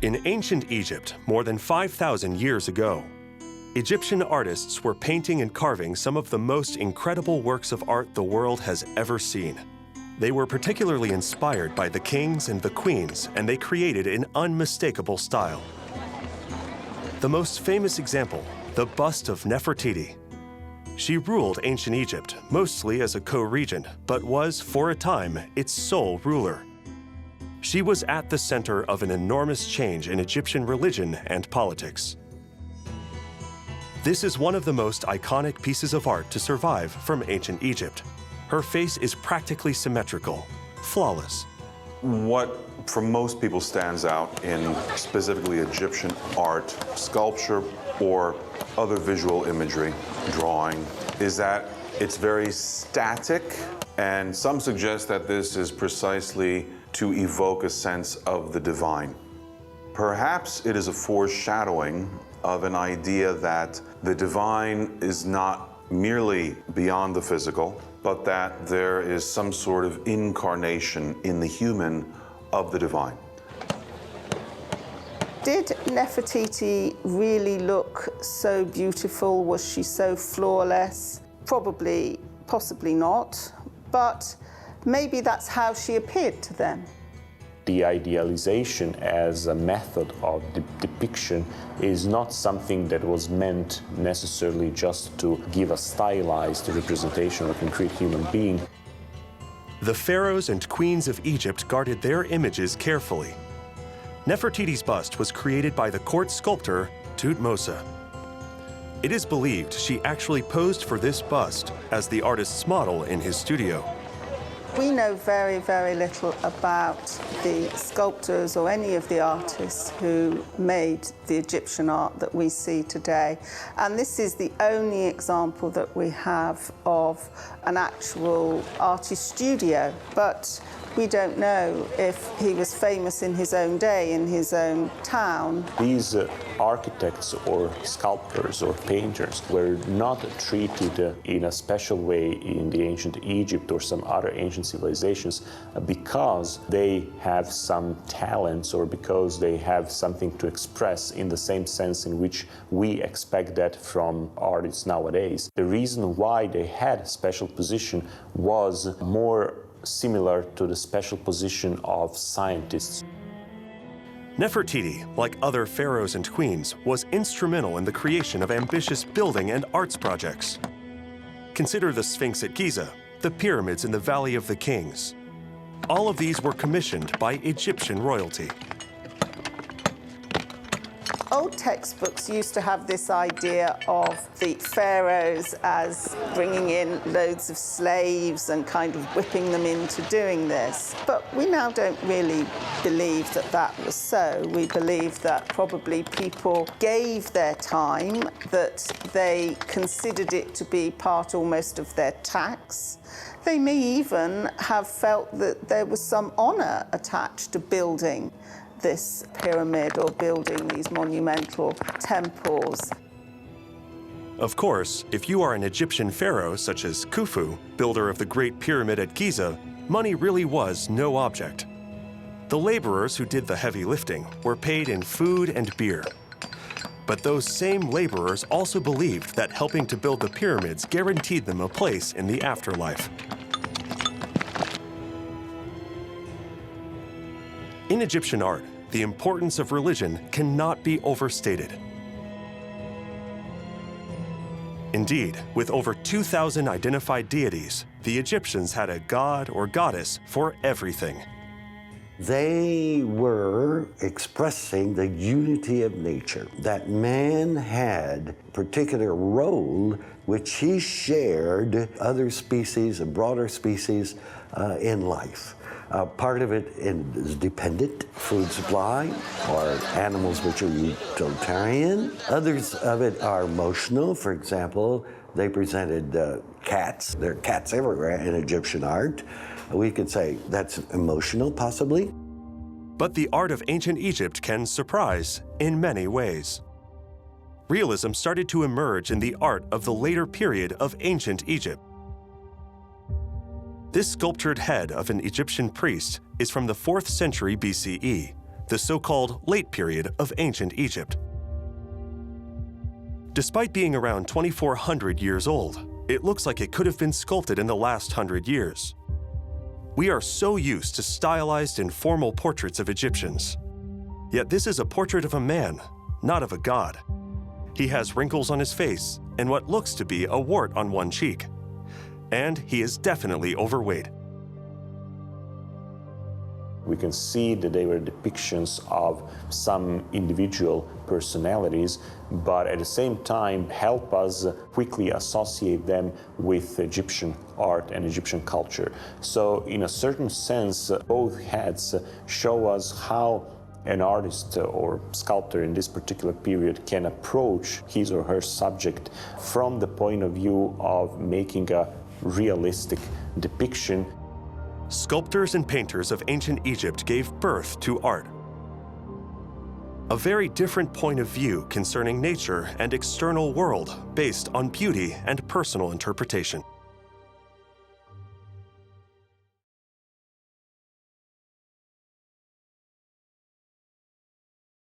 In ancient Egypt, more than 5,000 years ago, Egyptian artists were painting and carving some of the most incredible works of art the world has ever seen. They were particularly inspired by the kings and the queens, and they created an unmistakable style. The most famous example, the bust of Nefertiti. She ruled ancient Egypt, mostly as a co-regent, but was, for a time, its sole ruler. She was at the center of an enormous change in Egyptian religion and politics. This is one of the most iconic pieces of art to survive from ancient Egypt. Her face is practically symmetrical, flawless. What for most people stands out in specifically Egyptian art, sculpture, or other visual imagery, drawing, is that it's very static, and some suggest that this is precisely to evoke a sense of the divine. Perhaps it is a foreshadowing of an idea that the divine is not merely beyond the physical, but that there is some sort of incarnation in the human of the divine. Did Nefertiti really look so beautiful? Was she so flawless? Probably, possibly not, but maybe that's how she appeared to them. The idealization as a method of depiction is not something that was meant necessarily just to give a stylized representation of a concrete human being. The pharaohs and queens of Egypt guarded their images carefully. Nefertiti's bust was created by the court sculptor Tutmosa. It is believed she actually posed for this bust as the artist's model in his studio. We know very, very little about the sculptors or any of the artists who made the Egyptian art that we see today. And this is the only example that we have of an actual artist studio. But we don't know if he was famous in his own day, in his own town. These architects or sculptors or painters were not treated in a special way in the ancient Egypt or some other ancient civilizations because they have some talents or because they have something to express in the same sense in which we expect that from artists nowadays. The reason why they had a special position was more similar to the special position of scientists. Nefertiti, like other pharaohs and queens, was instrumental in the creation of ambitious building and arts projects. Consider the Sphinx at Giza, the pyramids in the Valley of the Kings. All of these were commissioned by Egyptian royalty. Old textbooks used to have this idea of the pharaohs as bringing in loads of slaves and kind of whipping them into doing this. But we now don't really believe that that was so. We believe that probably people gave their time, that they considered it to be part almost of their tax. They may even have felt that there was some honor attached to building this pyramid or building these monumental temples. Of course, if you are an Egyptian pharaoh such as Khufu, builder of the Great Pyramid at Giza, money really was no object. The laborers who did the heavy lifting were paid in food and beer. But those same laborers also believed that helping to build the pyramids guaranteed them a place in the afterlife. In Egyptian art, the importance of religion cannot be overstated. Indeed, with over 2,000 identified deities, the Egyptians had a god or goddess for everything. They were expressing the unity of nature, that man had a particular role which he shared other species, a broader species, in life. Part of it is dependent, food supply, or animals which are utilitarian. Others of it are emotional. For example, they presented cats. There are cats everywhere in Egyptian art. We could say that's emotional, possibly. But the art of ancient Egypt can surprise in many ways. Realism started to emerge in the art of the later period of ancient Egypt. This sculptured head of an Egyptian priest is from the 4th century BCE, the so-called late period of ancient Egypt. Despite being around 2,400 years old, it looks like it could have been sculpted in the last 100 years. We are so used to stylized and formal portraits of Egyptians. Yet this is a portrait of a man, not of a god. He has wrinkles on his face and what looks to be a wart on one cheek. And he is definitely overweight. We can see that they were depictions of some individual personalities, but at the same time help us quickly associate them with Egyptian art and Egyptian culture. So in a certain sense, both heads show us how an artist or sculptor in this particular period can approach his or her subject from the point of view of making a realistic depiction. Sculptors and painters of ancient Egypt gave birth to art. A very different point of view concerning nature and external world based on beauty and personal interpretation.